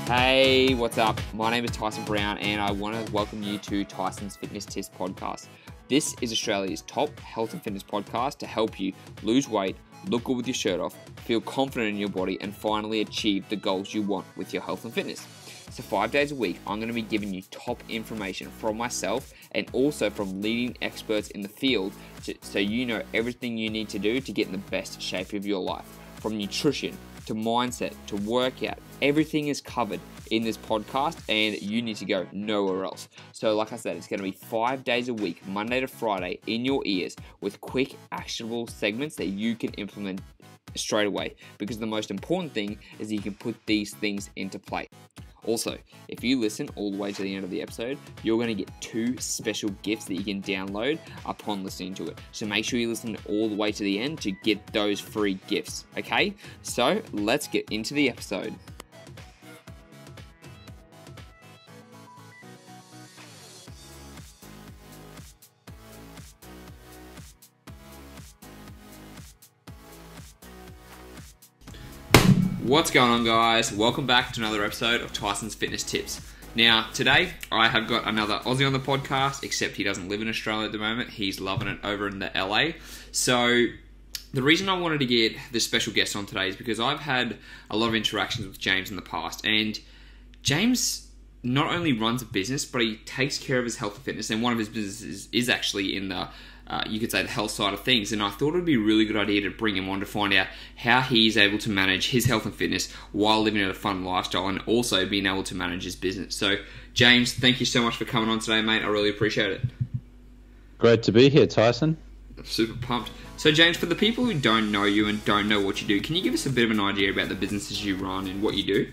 Hey, what's up? My name is Tyson Brown and I want to welcome you to Tyson's Fitness Tips podcast. This is Australia's top health and fitness podcast to help you lose weight, look good with your shirt off, feel confident in your body, and finally achieve the goals you want with your health and fitness. So 5 days a week, I'm going to be giving you top information from myself and also from leading experts in the field so you know everything you need to do to get in the best shape of your life. From nutrition to mindset to workout, everything is covered in this podcast and you need to go nowhere else. So like I said, it's going to be 5 days a week, Monday to Friday, in your ears with quick actionable segments that you can implement straight away, because the most important thing is that you can put these things into play. Also, if you listen all the way to the end of the episode, you're going to get 2 special gifts that you can download upon listening to it. So make sure you listen all the way to the end to get those free gifts, okay? So let's get into the episode. What's going on, guys? Welcome back to another episode of Tyson's Fitness Tips. Now, today I have got another Aussie on the podcast, except he doesn't live in Australia at the moment. He's loving it over in the LA. So the reason I wanted to get this special guest on today is because I've had a lot of interactions with James in the past, and James not only runs a business, but he takes care of his health and fitness, and one of his businesses is actually in the you could say the health side of things, and I thought it would be a really good idea to bring him on to find out how he's able to manage his health and fitness while living a fun lifestyle and also being able to manage his business. So James, thank you so much for coming on today, mate. I really appreciate it. Great to be here, Tyson. I'm super pumped. So James, for the people who don't know you and don't know what you do, can you give us a bit of an idea about the businesses you run and what you do?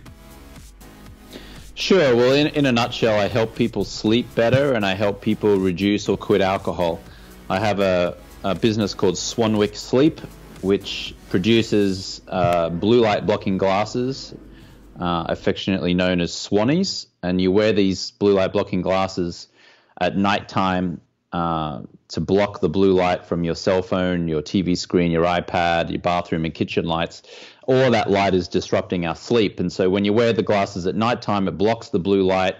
Sure. Well, in a nutshell, I help people sleep better and I help people reduce or quit alcohol. I have a business called Swanwick Sleep, which produces blue light blocking glasses, affectionately known as Swannies. And you wear these blue light blocking glasses at nighttime to block the blue light from your cell phone, your TV screen, your iPad, your bathroom and kitchen lights. All of that light is disrupting our sleep. And so when you wear the glasses at nighttime, it blocks the blue light.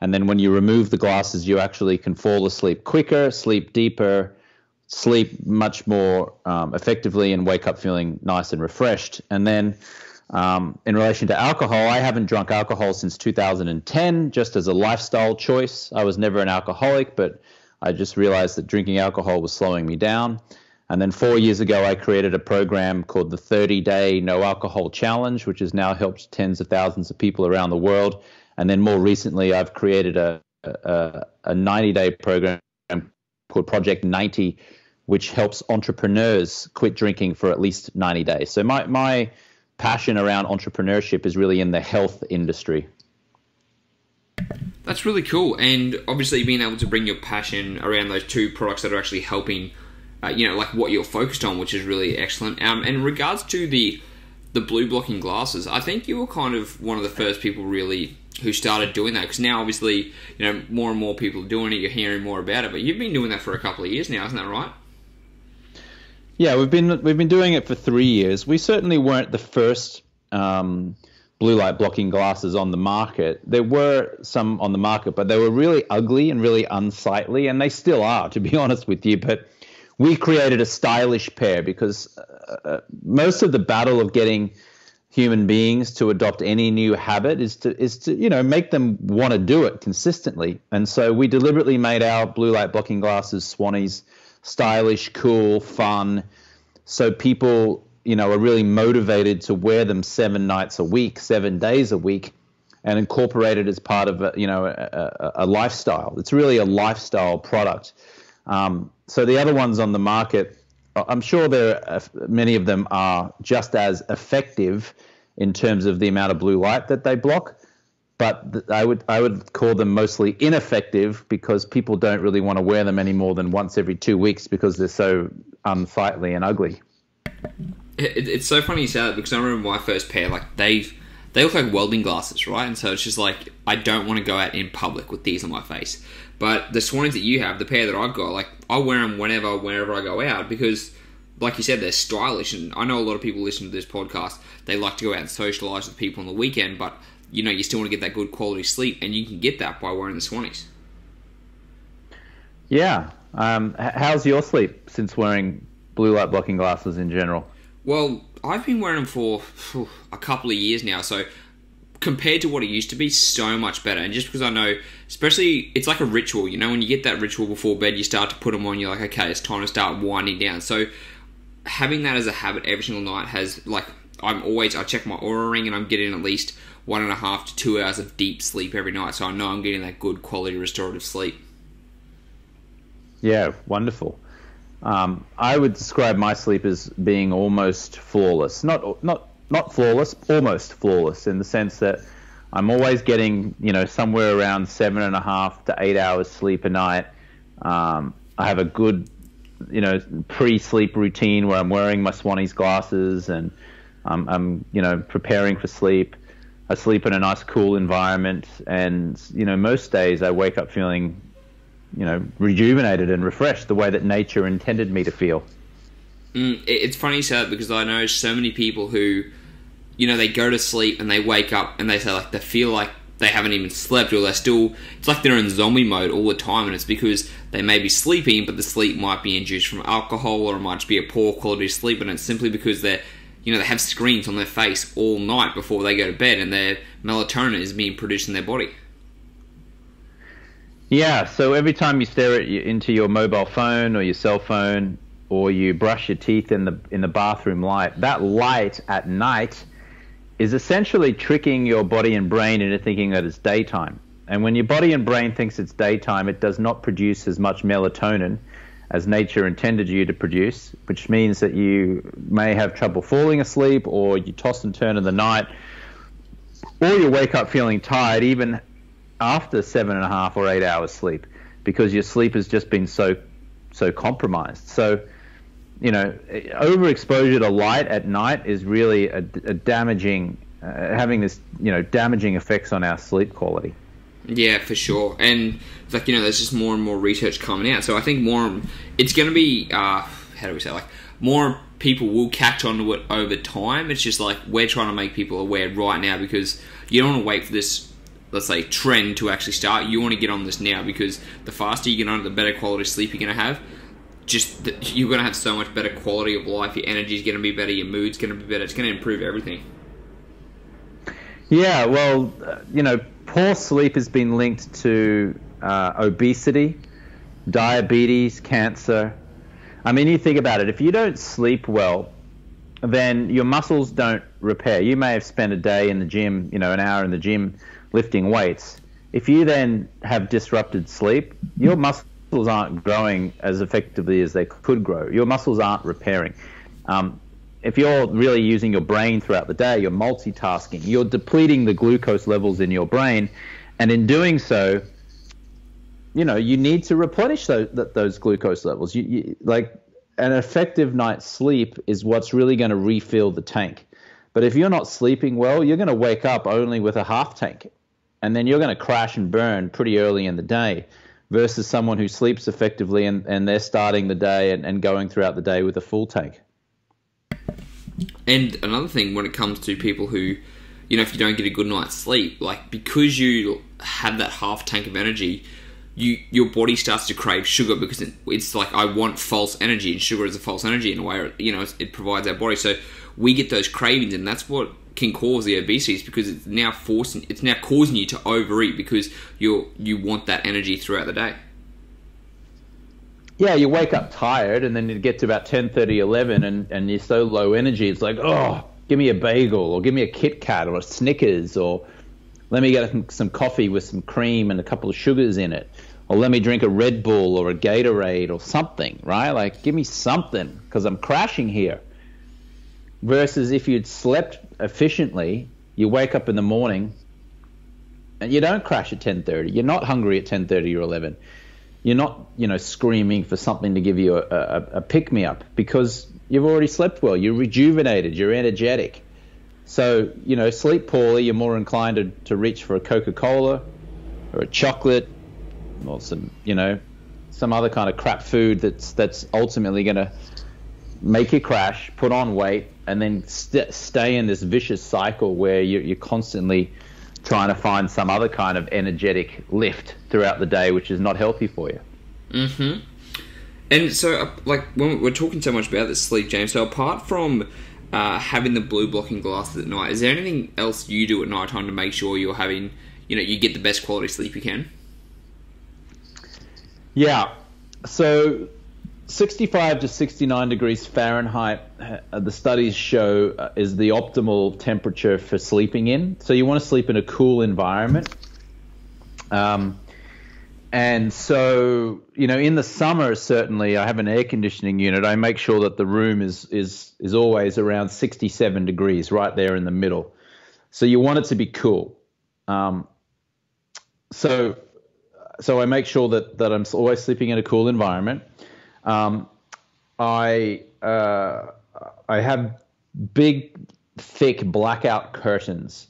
And then when you remove the glasses, you actually can fall asleep quicker, sleep deeper, sleep much more effectively, and wake up feeling nice and refreshed. And then in relation to alcohol, I haven't drunk alcohol since 2010, just as a lifestyle choice. I was never an alcoholic, but I just realized that drinking alcohol was slowing me down. And then 4 years ago, I created a program called the 30-Day No Alcohol Challenge, which has now helped tens of thousands of people around the world. And then more recently, I've created a 90-day program called Project 90, which helps entrepreneurs quit drinking for at least 90 days. So my passion around entrepreneurship is really in the health industry. That's really cool. And obviously being able to bring your passion around those 2 products that are actually helping, like what you're focused on, which is really excellent. And in regards to the blue blocking glasses, I think you were kind of one of the first people really who started doing that, because now obviously more and more people are doing it, you're hearing more about it, but you've been doing that for a couple of years now, isn't that right? Yeah, we've been doing it for 3 years. We certainly weren't the first blue light blocking glasses on the market. There were some on the market, but they were really ugly and really unsightly, and they still are, to be honest with you. But we created a stylish pair because most of the battle of getting human beings to adopt any new habit is to make them want to do it consistently. And so we deliberately made our blue light blocking glasses, Swannies, stylish, cool, fun, so people are really motivated to wear them 7 nights a week, 7 days a week, and incorporate it as part of a lifestyle. It's really a lifestyle product. So the other ones on the market, I'm sure many of them are just as effective in terms of the amount of blue light that they block, but I would call them mostly ineffective because people don't really want to wear them any more than once every 2 weeks because they're so unsightly and ugly. It's so funny you say that, because I remember my first pair, they look like welding glasses, right? And so it's just like, I don't want to go out in public with these on my face. But the Swannies that you have, the pair that I've got, I wear them whenever I go out, because like you said, they're stylish, and I know a lot of people listening to this podcast, they like to go out and socialise with people on the weekend, but you still want to get that good quality sleep, and you can get that by wearing the Swannies. Yeah. How's your sleep since wearing blue light blocking glasses in general? Well, I've been wearing them for a couple of years now, so compared to what it used to be, so much better. And just because I know, especially, it's like a ritual, when you get that ritual before bed, you start to put them on, you're like, okay, it's time to start winding down. So having that as a habit every single night has, I check my Oura ring, and I'm getting at least 1.5 to 2 hours of deep sleep every night, so I know I'm getting that good quality restorative sleep. Yeah, wonderful. I would describe my sleep as being almost flawless. Not flawless, almost flawless, in the sense that I'm always getting, somewhere around 7.5 to 8 hours sleep a night. I have a good, pre-sleep routine where I'm wearing my Swannies glasses, and I'm preparing for sleep. I sleep in a nice, cool environment, and most days I wake up feeling, rejuvenated and refreshed, the way that nature intended me to feel. It's funny you say that, because I know so many people who, they go to sleep and they wake up and they say they feel like they haven't even slept, or it's like they're in zombie mode all the time, and it's because they may be sleeping, but the sleep might be induced from alcohol, or it might just be a poor quality of sleep, and it's simply because they have screens on their face all night before they go to bed, and their melatonin is being produced in their body. Yeah, so every time you stare into your mobile phone or your cell phone, or you brush your teeth in the bathroom light, that light at night is essentially tricking your body and brain into thinking that it's daytime. And when your body and brain thinks it's daytime, it does not produce as much melatonin as nature intended you to produce, which means that you may have trouble falling asleep, or you toss and turn in the night, or you wake up feeling tired even after 7.5 or 8 hours sleep, because your sleep has just been so compromised. So, overexposure to light at night is really a damaging, having this, damaging effects on our sleep quality. Yeah, for sure. And it's there's just more and more research coming out. So I think it's going to be, more people will catch on to it over time. It's just we're trying to make people aware right now, because you don't want to wait for this, let's say, trend to actually start. You want to get on this now, because the faster you get on it, the better quality sleep you're going to have. You're going to have so much better quality of life. Your energy is going to be better. Your mood's going to be better. It's going to improve everything. Yeah, well, poor sleep has been linked to obesity, diabetes, cancer. I mean, you think about it. If you don't sleep well, then your muscles don't repair. You may have spent a day in the gym, an hour in the gym lifting weights. If you then have disrupted sleep, your muscles aren't growing as effectively as they could grow. Your muscles aren't repairing. If you're really using your brain throughout the day, you're multitasking, you're depleting the glucose levels in your brain, and in doing so, you need to replenish those glucose levels. Like an effective night's sleep is what's really going to refill the tank. But if you're not sleeping well, you're going to wake up only with a half tank, and then you're going to crash and burn pretty early in the day, versus someone who sleeps effectively and they're starting the day and going throughout the day with a full tank. And another thing, when it comes to people who, if you don't get a good night's sleep, because you have that half tank of energy, your body starts to crave sugar, because it's I want false energy, and sugar is a false energy in a way, it provides our body. So we get those cravings, and that's what can cause the obesity, because it's now causing you to overeat, because you want that energy throughout the day. Yeah, you wake up tired, and then you get to about 10:30, 11, and you're so low energy, it's give me a bagel, or give me a Kit Kat, or a Snickers, or let me get some coffee with some cream and a couple of sugars in it, or let me drink a Red Bull or a Gatorade or something, right? Give me something, because I'm crashing here. Versus if you'd slept efficiently, you wake up in the morning and you don't crash at 10:30. You're not hungry at 10:30 or 11. You're not, screaming for something to give you a pick-me-up, because you've already slept well. You're rejuvenated. You're energetic. So, sleep poorly, you're more inclined to reach for a Coca-Cola or a chocolate, or some other kind of crap food that's ultimately going to make you crash, put on weight, and then stay in this vicious cycle where you're constantly trying to find some other kind of energetic lift throughout the day, which is not healthy for you. Mm-hmm. And so, like, when we're talking so much about this sleep, James, so apart from having the blue blocking glasses at night, is there anything else you do at night time to make sure you're having, you get the best quality sleep you can? Yeah. So 65 to 69 degrees Fahrenheit, the studies show, is the optimal temperature for sleeping in. So you want to sleep in a cool environment. And so, in the summer, certainly, I have an air conditioning unit. I make sure that the room is always around 67 degrees, right there in the middle. So you want it to be cool. So I make sure that I'm always sleeping in a cool environment. I have big, thick blackout curtains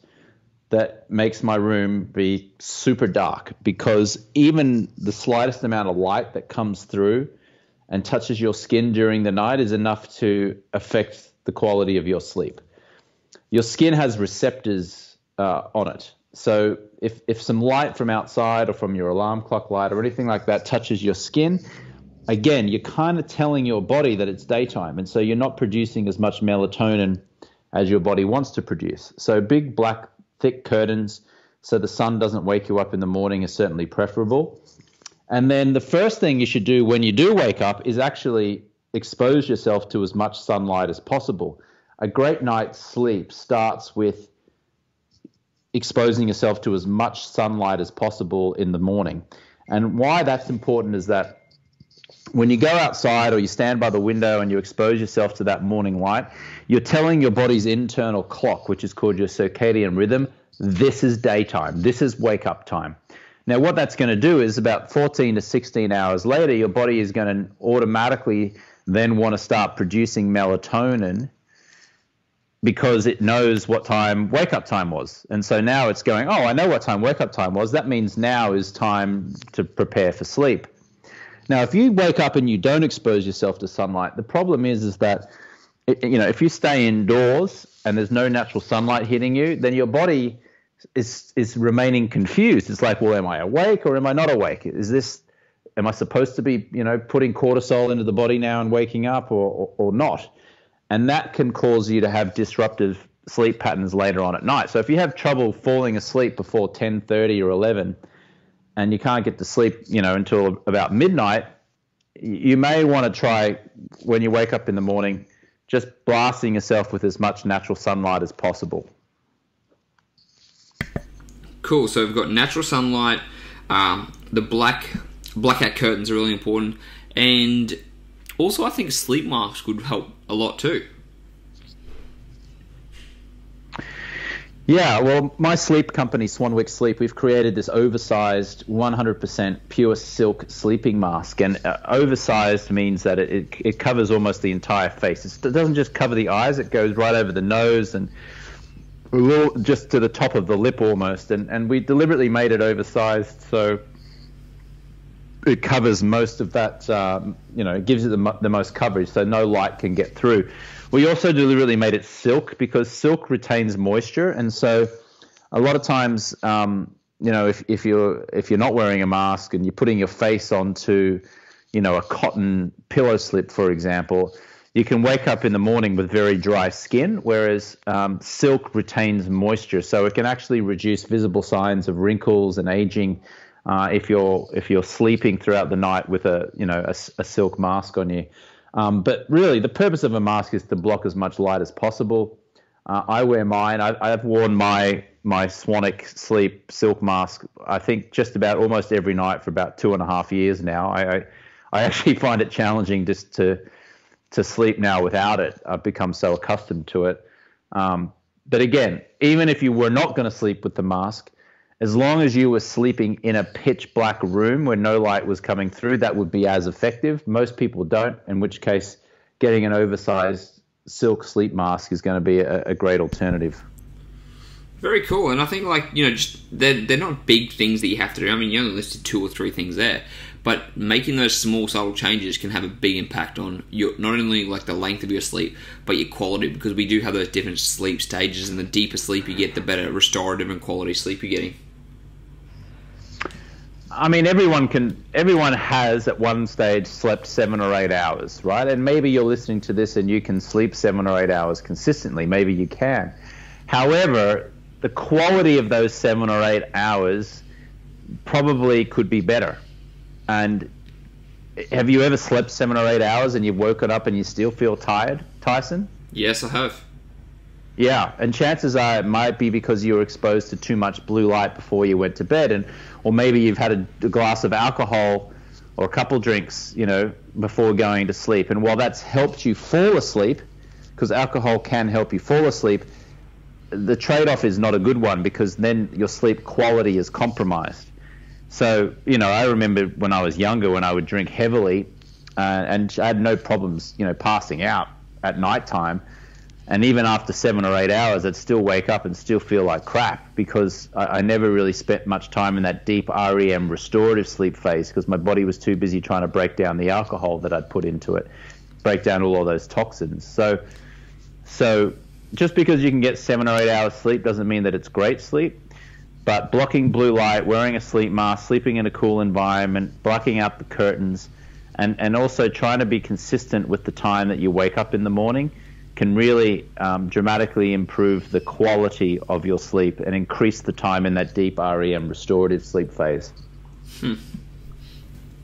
that makes my room be super dark, because even the slightest amount of light that comes through and touches your skin during the night is enough to affect the quality of your sleep. Your skin has receptors on it. So if some light from outside or from your alarm clock light or anything like that touches your skin, again, you're kind of telling your body that it's daytime, and so you're not producing as much melatonin as your body wants to produce. So big black thick curtains so the sun doesn't wake you up in the morning is certainly preferable. And then the first thing you should do when you do wake up is actually expose yourself to as much sunlight as possible. A great night's sleep starts with exposing yourself to as much sunlight as possible in the morning. And why that's important is that when you go outside or you stand by the window and you expose yourself to that morning light, you're telling your body's internal clock, which is called your circadian rhythm, this is daytime, this is wake up time. Now, what that's going to do is about 14 to 16 hours later, your body is going to automatically then want to start producing melatonin because it knows what time wake up time was. And so now it's going, oh, I know what time wake up time was. That means now is time to prepare for sleep. Now, if you wake up and you don't expose yourself to sunlight, the problem is that, if you stay indoors and there's no natural sunlight hitting you, then your body is remaining confused. It's like, well, am I awake or am I not awake? Am I supposed to be, putting cortisol into the body now and waking up or not? And that can cause you to have disruptive sleep patterns later on at night. So if you have trouble falling asleep before 10:30 or 11, and you can't get to sleep, until about midnight, you may want to try, when you wake up in the morning, just blasting yourself with as much natural sunlight as possible. Cool. So we've got natural sunlight. The blackout curtains are really important, and also I think sleep masks would help a lot too. Yeah, well, my sleep company, Swanwick Sleep, we've created this oversized 100% pure silk sleeping mask. And oversized means that it covers almost the entire face. It doesn't just cover the eyes, it goes right over the nose and a little just to the top of the lip almost. And we deliberately made it oversized so it covers most of that, it gives it the most coverage so no light can get through. We also deliberately made it silk because silk retains moisture, and so a lot of times, if you're not wearing a mask and you're putting your face onto, a cotton pillow slip, for example, you can wake up in the morning with very dry skin, whereas silk retains moisture, so it can actually reduce visible signs of wrinkles and aging if you're sleeping throughout the night with a silk mask on you. But really, the purpose of a mask is to block as much light as possible. I wear mine. I've worn my Swanwick Sleep silk mask, I think, just about almost every night for about 2.5 years now. I actually find it challenging just to sleep now without it. I've become so accustomed to it. But again, even if you were not going to sleep with the mask, as long as you were sleeping in a pitch black room where no light was coming through, that would be as effective. Most people don't, in which case getting an oversized silk sleep mask is going to be a great alternative. Very cool. And I think, just they're not big things that you have to do. I mean, you only listed 2 or 3 things there. but making those small subtle changes can have a big impact on your, not only like the length of your sleep, but your quality, because we do have those different sleep stages, and the deeper sleep you get, the better restorative and quality sleep you're getting. I mean, everyone has at one stage slept 7 or 8 hours, right? And maybe you're listening to this and you can sleep 7 or 8 hours consistently. Maybe you can. However, the quality of those 7 or 8 hours probably could be better. And have you ever slept 7 or 8 hours and you've woken up and you still feel tired, Tyson? Yes, I have. Yeah, and chances are it might be because you were exposed to too much blue light before you went to bed, or maybe you've had a glass of alcohol or a couple drinks, before going to sleep. And while that's helped you fall asleep, because alcohol can help you fall asleep, the trade-off is not a good one, because then your sleep quality is compromised. So, I remember when I was younger, when I would drink heavily, and I had no problems, passing out at nighttime. And even after 7 or 8 hours, I'd still wake up and still feel like crap, because I never really spent much time in that deep REM restorative sleep phase, because my body was too busy trying to break down the alcohol that I'd put into it, break down all of those toxins. So just because you can get 7 or 8 hours sleep doesn't mean that it's great sleep. But blocking blue light, wearing a sleep mask, sleeping in a cool environment, blacking out the curtains, and also trying to be consistent with the time that you wake up in the morning can really dramatically improve the quality of your sleep and increase the time in that deep REM restorative sleep phase.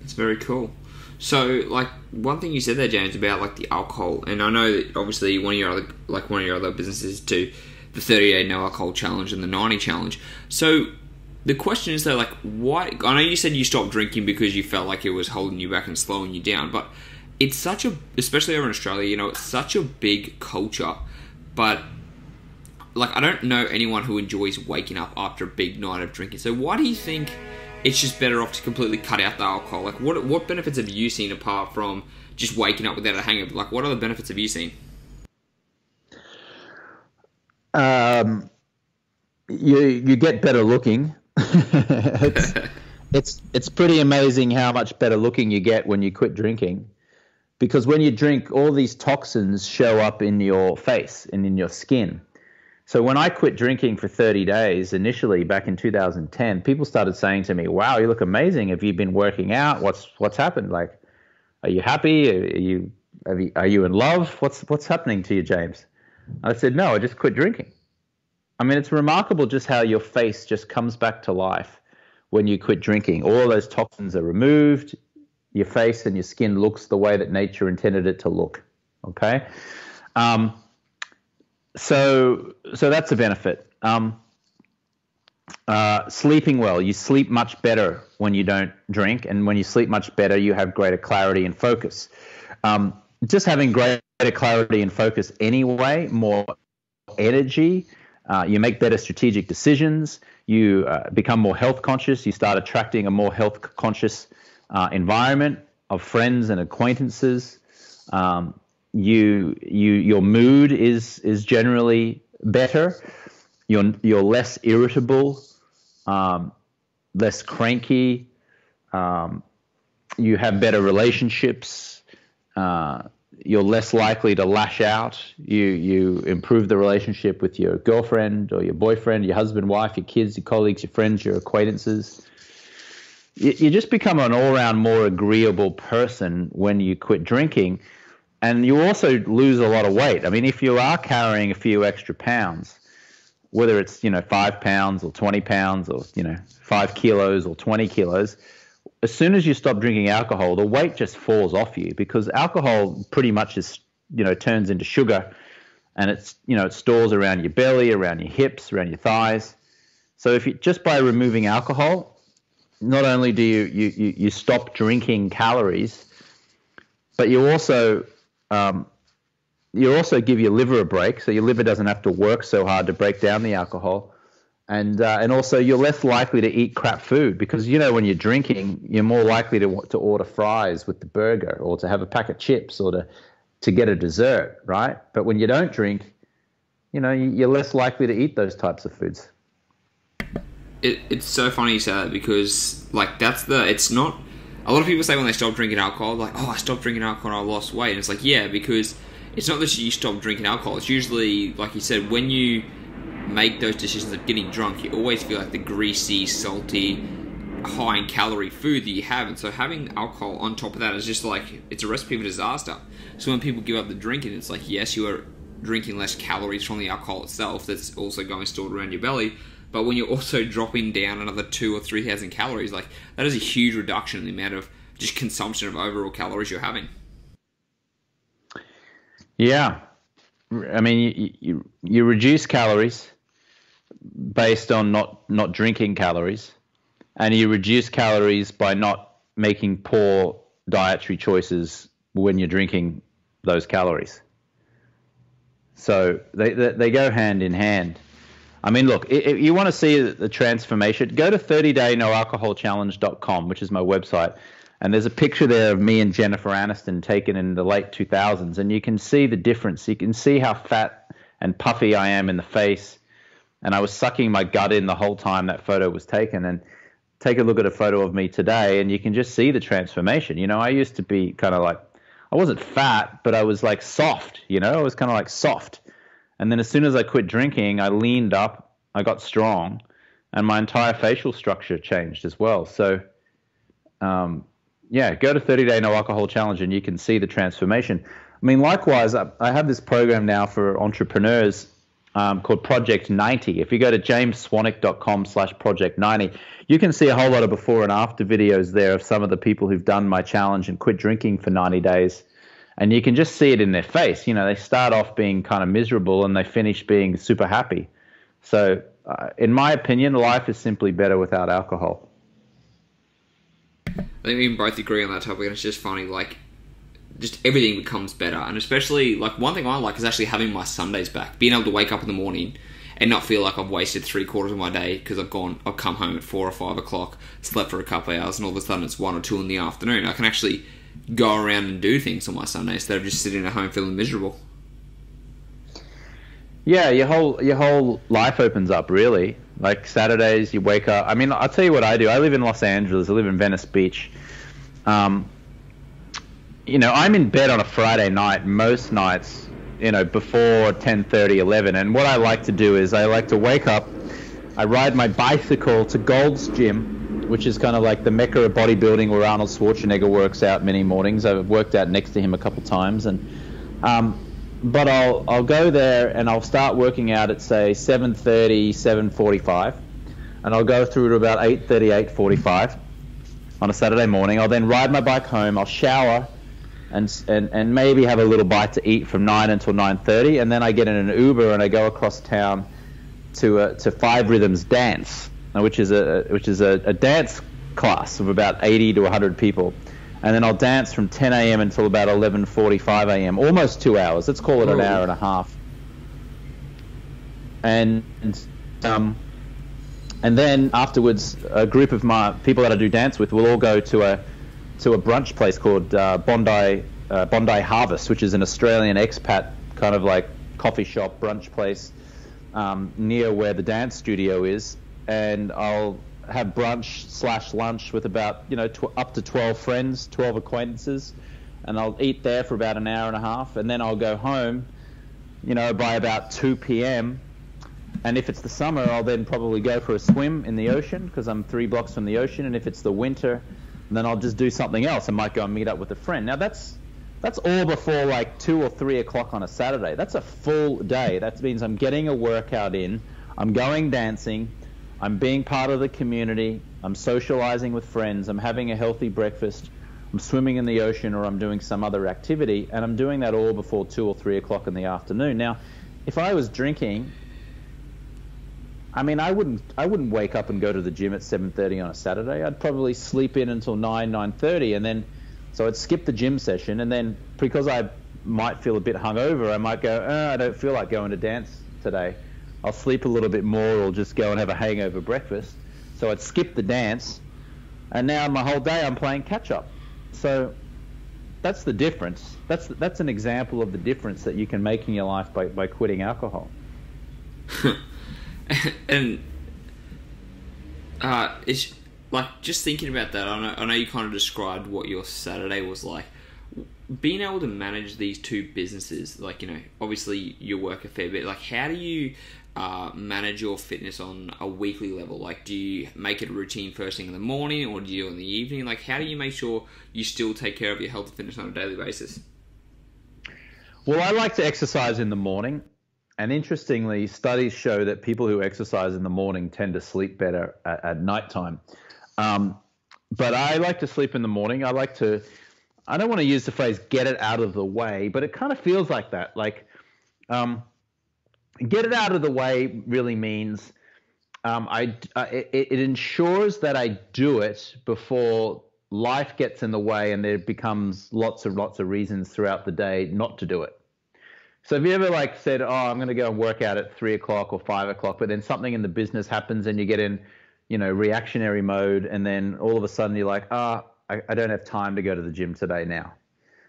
It's very cool. So, like, one thing you said there, James, about like the alcohol, and I know that obviously one of your other businesses too, the 30-day no alcohol challenge and the 90 challenge. So the question is though, like, why? I know you said you stopped drinking because you felt like it was holding you back and slowing you down, but it's such a, especially over in Australia, it's such a big culture. But like, I don't know anyone who enjoys waking up after a big night of drinking. So why do you think it's just better off to completely cut out the alcohol? Like, what benefits have you seen apart from just waking up without a hangover? Like, what other benefits have you seen? You get better looking. It's pretty amazing how much better looking you get when you quit drinking, because when you drink, all these toxins show up in your face and in your skin. So when I quit drinking for 30 days initially back in 2010, people started saying to me, "Wow, you look amazing. Have you been working out? What's happened? Like, are you happy? Are you in love? What's happening to you, James?" I said, "No, I just quit drinking." I mean, it's remarkable just how your face just comes back to life when you quit drinking. All those toxins are removed. Your face and your skin looks the way that nature intended it to look. Okay? So that's a benefit. Sleeping well. You sleep much better when you don't drink, and when you sleep much better, you have greater clarity and focus. Just having greater clarity and focus anyway, more energy, you make better strategic decisions, you become more health conscious, you start attracting a more health conscious environment of friends and acquaintances. Your mood is generally better. You're less irritable, less cranky. You have better relationships. You're less likely to lash out. You improve the relationship with your girlfriend or your boyfriend, your husband, wife, your kids, your colleagues, your friends, your acquaintances. You just become an all-round more agreeable person when you quit drinking, and you also lose a lot of weight. I mean, if you are carrying a few extra pounds, whether it's 5 pounds or 20 pounds or 5 kilos or 20 kilos, as soon as you stop drinking alcohol, the weight just falls off you, because alcohol pretty much is turns into sugar, and it stores around your belly, around your hips, around your thighs. So if you just by removing alcohol, not only do you stop drinking calories, but you also give your liver a break, so your liver doesn't have to work so hard to break down the alcohol. And also you're less likely to eat crap food, because when you're drinking, you're more likely to order fries with the burger, or to have a pack of chips, or to get a dessert, right? But when you don't drink, you're less likely to eat those types of foods. It's so funny you say that, because like it's not a lot of people say when they stop drinking alcohol, like, oh, I stopped drinking alcohol and I lost weight. And it's like, yeah, because it's not that you stop drinking alcohol. It's usually, like you said, when you make those decisions of getting drunk, you always feel like the greasy, salty, high in calorie food that you have. And so having alcohol on top of that is just like, it's a recipe for disaster. So when people give up the drinking, it's like, yes, you are drinking less calories from the alcohol itself that's also going stored around your belly. But when you're also dropping down another 2,000 or 3,000 calories, like that is a huge reduction in the amount of just consumption of overall calories you're having. Yeah. I mean, you reduce calories based on not drinking calories, and you reduce calories by not making poor dietary choices when you're drinking those calories. So they go hand in hand. I mean, look, if you want to see the transformation, go to 30daynoalcoholchallenge.com, which is my website, and there's a picture there of me and Jennifer Aniston taken in the late 2000s, and you can see the difference. You can see how fat and puffy I am in the face, and I was sucking my gut in the whole time that photo was taken. And take a look at a photo of me today, and you can just see the transformation. You know, I used to be kind of like, I wasn't fat, but I was like soft, you know, I was kind of like soft. And then as soon as I quit drinking, I leaned up, I got strong, and my entire facial structure changed as well. So, yeah, go to 30-Day No Alcohol Challenge and you can see the transformation. I mean, likewise, I have this program now for entrepreneurs called Project 90. If you go to jamesswanwick.com/Project90, you can see a whole lot of before and after videos there of some of the people who've done my challenge and quit drinking for 90 days. And you can just see it in their face. You know, they start off being kind of miserable and they finish being super happy. So, in my opinion, life is simply better without alcohol. I think we can both agree on that topic, and it's just funny, like, just everything becomes better. And especially, like, one thing I like is actually having my Sundays back. Being able to wake up in the morning and not feel like I've wasted 3/4 of my day because I've come home at 4 or 5 o'clock, slept for a couple of hours, and all of a sudden it's 1 or 2 in the afternoon. I can actually go around and do things on my Sunday instead of just sitting at home feeling miserable. Yeah, your whole life opens up, really. Like Saturdays, you wake up. I mean, I'll tell you what I do. I live in Los Angeles. I live in Venice Beach. You know, I'm in bed on a Friday night most nights, you know, before 10:30, 11. And what I like to do is I like to wake up, I ride my bicycle to Gold's Gym, which is kind of like the mecca of bodybuilding where Arnold Schwarzenegger works out many mornings. I've worked out next to him a couple times. But I'll go there and I'll start working out at, say, 7:30, 7:45. And I'll go through to about 8:30, 8:45 on a Saturday morning. I'll then ride my bike home. I'll shower and maybe have a little bite to eat from 9 until 9:30. And then I get in an Uber and I go across town to Five Rhythms Dance, which is a dance class of about 80 to 100 people. And then I'll dance from 10 a.m. until about 11:45 a.m., almost 2 hours. Let's call it an hour and a half. And then afterwards, a group of my people that I do dance with will all go to a brunch place called Bondi Harvest, which is an Australian expat kind of like coffee shop brunch place near where the dance studio is. And I'll have brunch/lunch with about, you know, up to 12 friends, 12 acquaintances, and I'll eat there for about an hour and a half, and then I'll go home, you know, by about 2 p.m. And if it's the summer, I'll then probably go for a swim in the ocean because I'm 3 blocks from the ocean. And if it's the winter, then I'll just do something else. I might go and meet up with a friend. Now that's all before like 2 or 3 o'clock on a Saturday. That's a full day. That means I'm getting a workout in, I'm going dancing, I'm being part of the community, I'm socializing with friends, I'm having a healthy breakfast, I'm swimming in the ocean, or I'm doing some other activity, and I'm doing that all before 2 or 3 o'clock in the afternoon. Now, if I was drinking, I mean, I wouldn't wake up and go to the gym at 7:30 on a Saturday. I'd probably sleep in until 9:30, and then, so I'd skip the gym session, and then because I might feel a bit hungover, I might go, I don't feel like going to dance today. I'll sleep a little bit more, or just go and have a hangover breakfast. So I'd skip the dance, and now my whole day I'm playing catch up. So that's the difference. That's an example of the difference that you can make in your life by quitting alcohol. And it's like, just thinking about that, I know you kind of described what your Saturday was like. Being able to manage these two businesses, like, you know, obviously you work a fair bit. Like, how do you manage your fitness on a weekly level? Like, do you make it a routine first thing in the morning, or do you do it in the evening? Like, how do you make sure you still take care of your health and fitness on a daily basis? Well, I like to exercise in the morning. And interestingly, studies show that people who exercise in the morning tend to sleep better at nighttime. But I like to sleep in the morning. I don't want to use the phrase "get it out of the way," but it kind of feels like that. Like, get it out of the way really means it ensures that I do it before life gets in the way and there becomes lots of reasons throughout the day not to do it. So have you ever like said, "Oh, I'm going to go and work out at 3 o'clock or 5 o'clock," but then something in the business happens and you get in, you know, reactionary mode, and then all of a sudden you're like, I don't have time to go to the gym today now.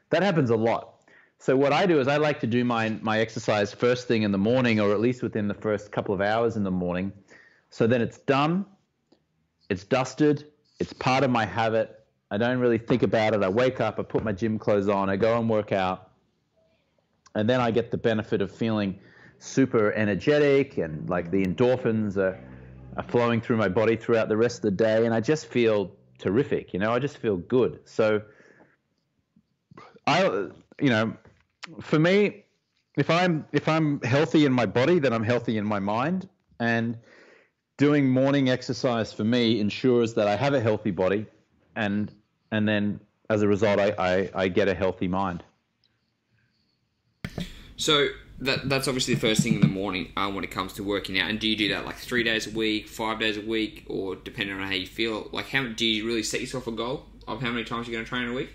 That happens a lot. So what I do is I like to do my exercise first thing in the morning, or at least within the first couple of hours in the morning. So then it's done, it's dusted, it's part of my habit. I don't really think about it. I wake up, I put my gym clothes on, I go and work out, and then I get the benefit of feeling super energetic, and like the endorphins are flowing through my body throughout the rest of the day, and I just feel terrific. You know, I just feel good. So for me, if I'm healthy in my body, then I'm healthy in my mind, and doing morning exercise for me ensures that I have a healthy body, and then as a result, I get a healthy mind. So that's obviously the first thing in the morning when it comes to working out. And do you do that like 3 days a week, 5 days a week, or depending on how you feel? Like, how do you really set yourself a goal of how many times you're going to train in a week?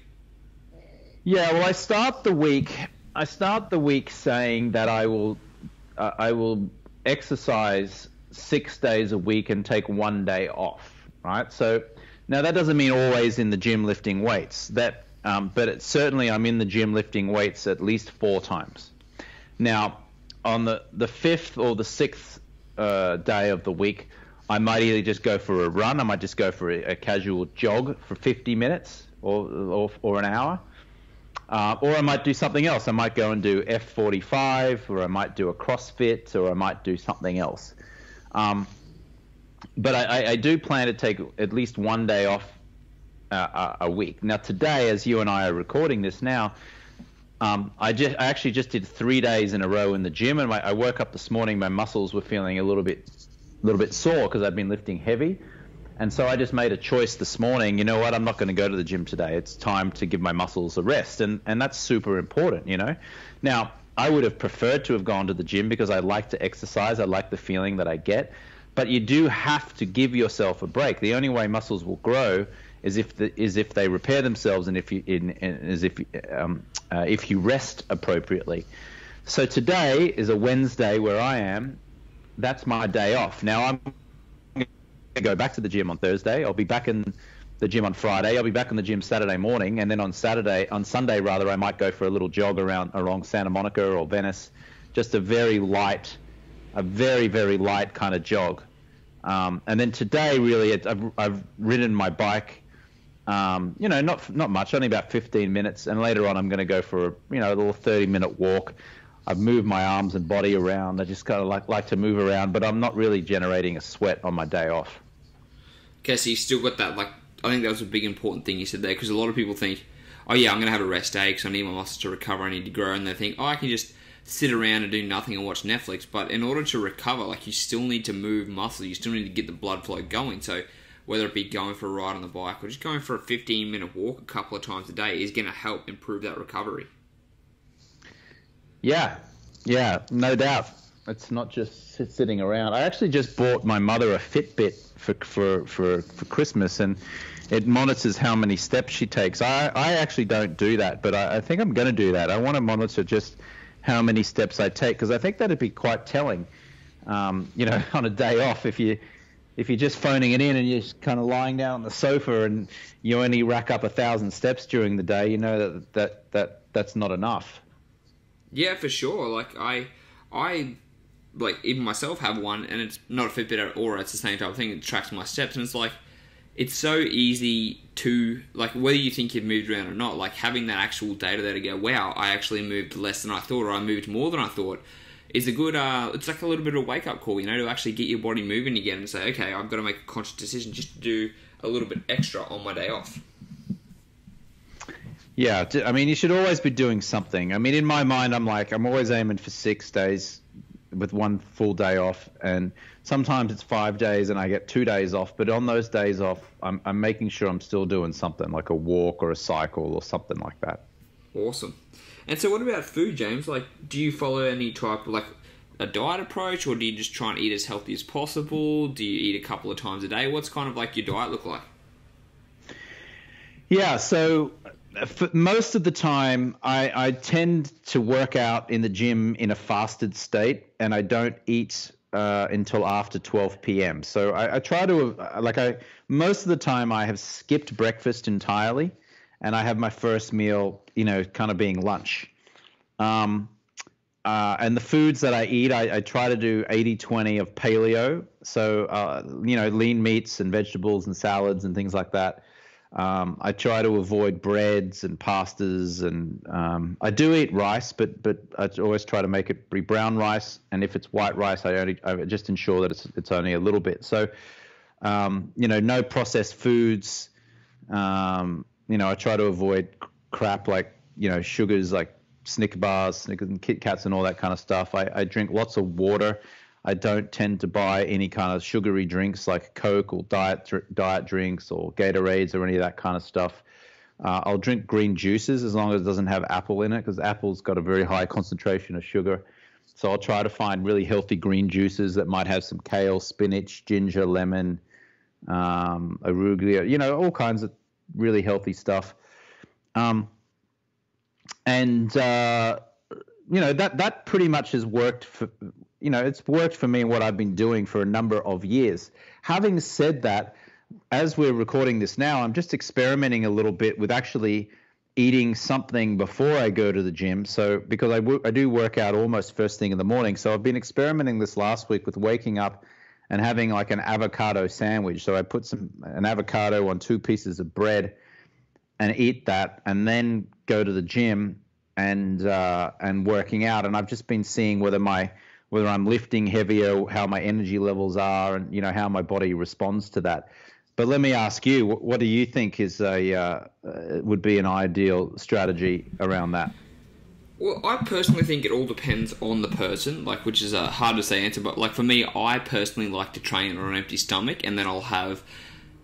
Yeah, well, I start the week saying that I will exercise 6 days a week and take 1 day off. Right. So now that doesn't mean always in the gym lifting weights. But certainly I'm in the gym lifting weights at least 4 times. Now, on the fifth or the sixth day of the week, I might either just go for a run, I might just go for a casual jog for 50 minutes or an hour, or I might do something else. I might go and do F45, or I might do a CrossFit, or I might do something else. But I do plan to take at least 1 day off a week. Now, today, as you and I are recording this now, I actually just did 3 days in a row in the gym, and I woke up this morning, my muscles were feeling a little bit sore because I've been lifting heavy, and so I just made a choice this morning. You know what? I'm not going to go to the gym today. It's time to give my muscles a rest, and that's super important. You know, now I would have preferred to have gone to the gym because I like to exercise. I like the feeling that I get, but you do have to give yourself a break. The only way muscles will grow is if they repair themselves, and if you rest appropriately. So today is a Wednesday where I am. That's my day off. Now I'm going to go back to the gym on Thursday. I'll be back in the gym on Friday. I'll be back in the gym Saturday morning, and then on Sunday, I might go for a little jog along Santa Monica or Venice, just a very very light kind of jog. And then today, really, I've ridden my bike. Not much, only about 15 minutes, and later on I'm going to go for a little 30-minute walk. I've moved my arms and body around. I just kind of like to move around, but I'm not really generating a sweat on my day off. Okay, so you still got that, like, I think that was a big important thing you said there, because a lot of people think, oh yeah, I'm going to have a rest day because I need my muscles to recover, I need to grow, and they think, oh, I can just sit around and do nothing and watch Netflix. But in order to recover, like, you still need to move muscle, you still need to get the blood flow going. So whether it be going for a ride on the bike or just going for a 15-minute walk a couple of times a day is going to help improve that recovery. Yeah, no doubt. It's not just sitting around. I actually just bought my mother a Fitbit for Christmas, and it monitors how many steps she takes. I actually don't do that, but I think I'm going to do that. I want to monitor just how many steps I take, because I think that'd be quite telling. On a day off, if you're just phoning it in and you're just kind of lying down on the sofa and you only rack up 1,000 steps during the day, you know that's not enough. Yeah, for sure. Like I like even myself have one, and it's not a Fitbit or it's the same type of thing. It tracks my steps, and it's like it's so easy to, like, whether you think you've moved around or not, like having that actual data there to go, wow, I actually moved less than I thought, or I moved more than I thought, is a good, it's like a little bit of a wake-up call, to actually get your body moving again and say, okay, I've got to make a conscious decision just to do a little bit extra on my day off. Yeah, I mean, you should always be doing something. I mean, in my mind, I'm always aiming for 6 days with one full day off, and sometimes it's 5 days and I get 2 days off, but on those days off, I'm making sure I'm still doing something, like a walk or a cycle or something like that. Awesome. And so what about food, James? Like, do you follow any type of, like, a diet approach, or do you just try and eat as healthy as possible? Do you eat a couple of times a day? What's kind of like your diet look like? Yeah, so for most of the time, I tend to work out in the gym in a fasted state, and I don't eat until after 12 p.m. So I try to, most of the time I have skipped breakfast entirely, and I have my first meal, kind of being lunch. And the foods that I eat, I try to do 80-20 of paleo. So, lean meats and vegetables and salads and things like that. I try to avoid breads and pastas, and I do eat rice, but I always try to make it be brown rice. And if it's white rice, I just ensure that it's only a little bit. So, no processed foods. I try to avoid crap like, sugars like Snicker bars, Snickers and Kit Kats and all that kind of stuff. I drink lots of water. I don't tend to buy any kind of sugary drinks like Coke or diet drinks or Gatorades or any of that kind of stuff. I'll drink green juices as long as it doesn't have apple in it, because apple's got a very high concentration of sugar. So I'll try to find really healthy green juices that might have some kale, spinach, ginger, lemon, arugula, all kinds of really healthy stuff. That pretty much has worked for, it's worked for me and what I've been doing for a number of years. Having said that, as we're recording this now, I'm just experimenting a little bit with actually eating something before I go to the gym. So because I do work out almost first thing in the morning. So I've been experimenting this last week with waking up and having like an avocado sandwich. So I put an avocado on 2 pieces of bread and eat that, and then go to the gym and working out. And I've just been seeing whether I'm lifting heavier, how my energy levels are, and how my body responds to that. But let me ask you, what do you think would be an ideal strategy around that? Well, I personally think it all depends on the person, which is a hard to say answer. But for me, I personally like to train on an empty stomach, and then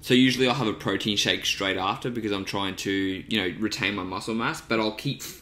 so usually I'll have a protein shake straight after, because I'm trying to, retain my muscle mass. But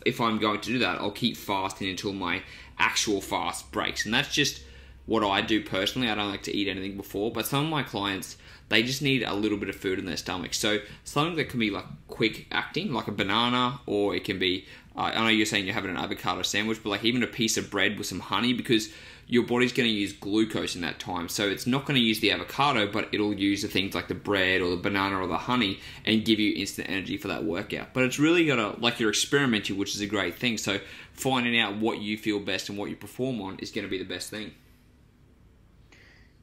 if I'm going to do that, I'll keep fasting until my actual fast breaks. And that's just what I do personally. I don't like to eat anything before. But some of my clients, they just need a little bit of food in their stomach. So something that can be quick acting, like a banana, or it can be, I know you're saying you're having an avocado sandwich, but even a piece of bread with some honey, because your body's going to use glucose in that time. So it's not going to use the avocado, but it'll use the things like the bread or the banana or the honey and give you instant energy for that workout. But it's really got to, you're experimenting, which is a great thing. So finding out what you feel best and what you perform on is going to be the best thing.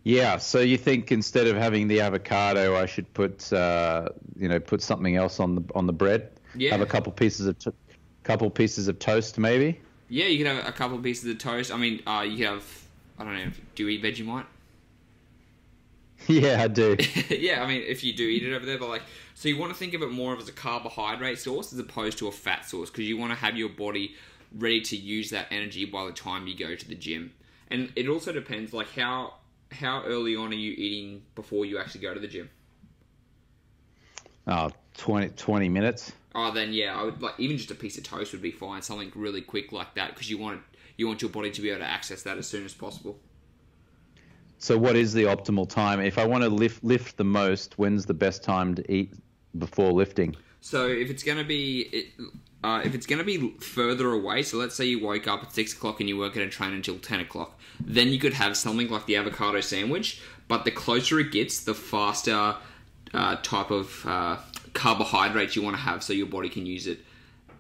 Yeah, so you think instead of having the avocado, I should put something else on the bread? Yeah. Have a couple pieces of toast, maybe. Yeah, you could have a couple of pieces of toast. I mean, you could have, I don't know, do you eat Vegemite? Yeah, I do. Yeah, I mean, if you do eat it over there, but so you want to think of it more as a carbohydrate source as opposed to a fat source, because you want to have your body ready to use that energy by the time you go to the gym. And it also depends, how early on are you eating before you actually go to the gym? 20 minutes. Oh, then yeah, I would even just a piece of toast would be fine. Something really quick like that, because you want your body to be able to access that as soon as possible. So, what is the optimal time if I want to lift the most? When's the best time to eat before lifting? So, if it's going to be further away, so let's say you woke up at 6 o'clock and you weren't going to train until 10 o'clock, then you could have something like the avocado sandwich. But the closer it gets, the faster type of carbohydrates you want to have, so your body can use it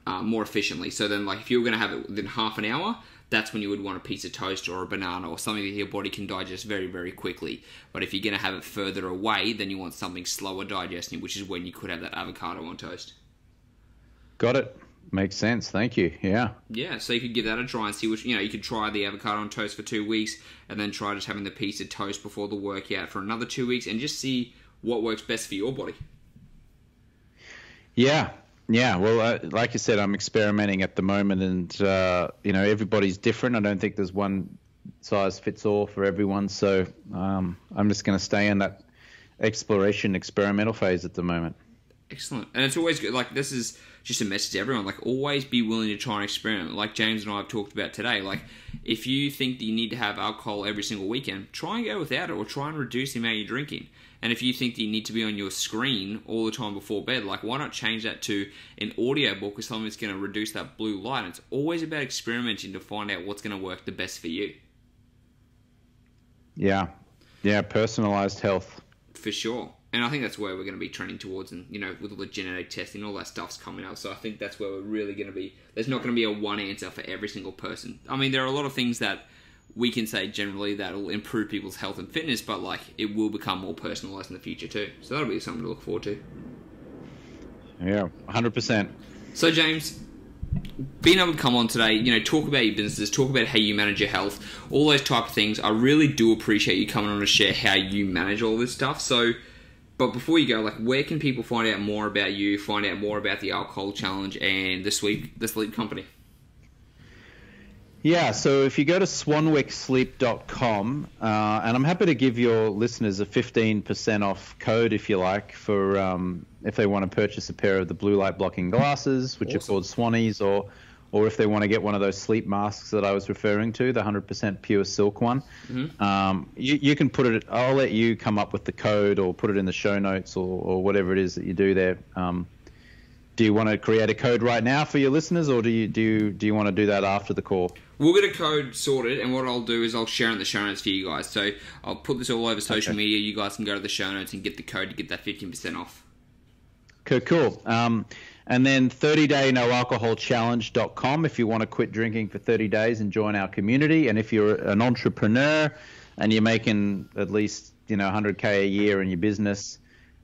more efficiently. So then, if you were going to have it within half an hour, that's when you would want a piece of toast or a banana or something that your body can digest very, very quickly. But if you're going to have it further away, then you want something slower digesting, which is when you could have that avocado on toast. Got it. Makes sense. Thank you. Yeah. Yeah, so you could give that a try and see which, you could try the avocado on toast for 2 weeks and then try just having the piece of toast before the workout for another 2 weeks and just see what works best for your body. Yeah. Yeah, well, like you said, I'm experimenting at the moment, and everybody's different. I don't think there's one size fits all for everyone, so I'm just going to stay in that experimental phase at the moment. Excellent, and it's always good. Like, this is just a message to everyone. Like, always be willing to try and experiment. Like James and I have talked about today. Like, if you think that you need to have alcohol every single weekend, try and go without it, or try and reduce the amount you're drinking. And if you think that you need to be on your screen all the time before bed, like, why not change that to an audio book or something that's going to reduce that blue light? And it's always about experimenting to find out what's going to work the best for you. Yeah, personalized health. For sure. And I think that's where we're going to be trending towards, and, with all the genetic testing, all that stuff's coming up. So I think that's where we're really going to be. There's not going to be a one answer for every single person. I mean, there are a lot of things that we can say generally that will improve people's health and fitness, but like, it will become more personalized in the future too. So that'll be something to look forward to. Yeah, 100%. So James, being able to come on today, talk about your businesses, talk about how you manage your health, all those type of things. I really do appreciate you coming on to share how you manage all this stuff. So, but before you go, like, where can people find out more about you, find out more about the alcohol challenge and the sleep company? Yeah, so if you go to swanwicksleep.com, and I'm happy to give your listeners a 15% off code, if you like, for if they want to purchase a pair of the blue light blocking glasses, which Awesome. are called Swannies, or if they want to get one of those sleep masks that I was referring to, the 100% pure silk one. Mm-hmm. You can put it, I'll let you come up with the code or put it in the show notes or whatever it is that you do there. Do you want to create a code right now for your listeners, or do you want to do that after the call? We'll get a code sorted, and what I'll do is I'll share it in the show notes for you guys. So I'll put this all over social media. You guys can go to the show notes and get the code to get that 15% off. Cool. And then 30daynoalcoholchallenge.com if you want to quit drinking for 30 days and join our community. And if you're an entrepreneur and you're making at least 100K a year in your business,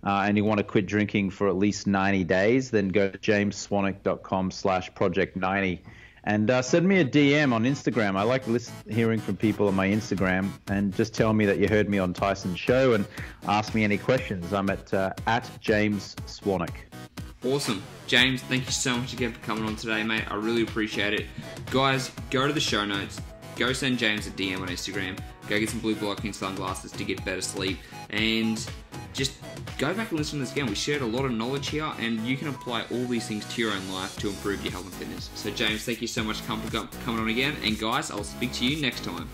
and you want to quit drinking for at least 90 days, then go to jamesswanwick.com/project90 and send me a DM on Instagram. I like hearing from people on my Instagram, and just tell me that you heard me on Tyson's show and ask me any questions. I'm at James Swanwick. Awesome. James, thank you so much again for coming on today, mate. I really appreciate it. Guys, go to the show notes. Go send James a DM on Instagram. Go get some blue blocking sunglasses to get better sleep. And just go back and listen to this again. We shared a lot of knowledge here, and you can apply all these things to your own life to improve your health and fitness. So James, thank you so much for coming on again. And guys, I'll speak to you next time.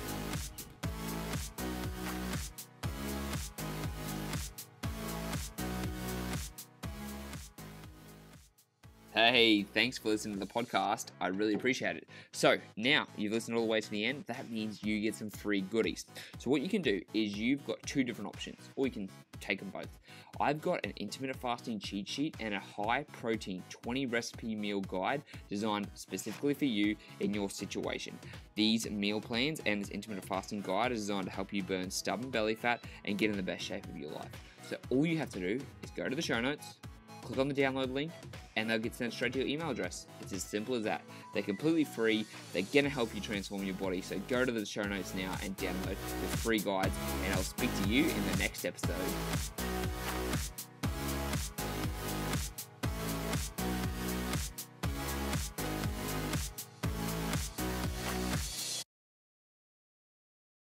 Hey, thanks for listening to the podcast. I really appreciate it. So now you've listened all the way to the end. That means you get some free goodies. So what you can do is you've got two different options, or you can take them both. I've got an intermittent fasting cheat sheet and a high protein 20 recipe meal guide designed specifically for you in your situation. These meal plans and this intermittent fasting guide are designed to help you burn stubborn belly fat and get in the best shape of your life. So all you have to do is go to the show notes, click on the download link, and they'll get sent straight to your email address. It's as simple as that. They're completely free. They're going to help you transform your body. So go to the show notes now and download the free guides, and I'll speak to you in the next episode.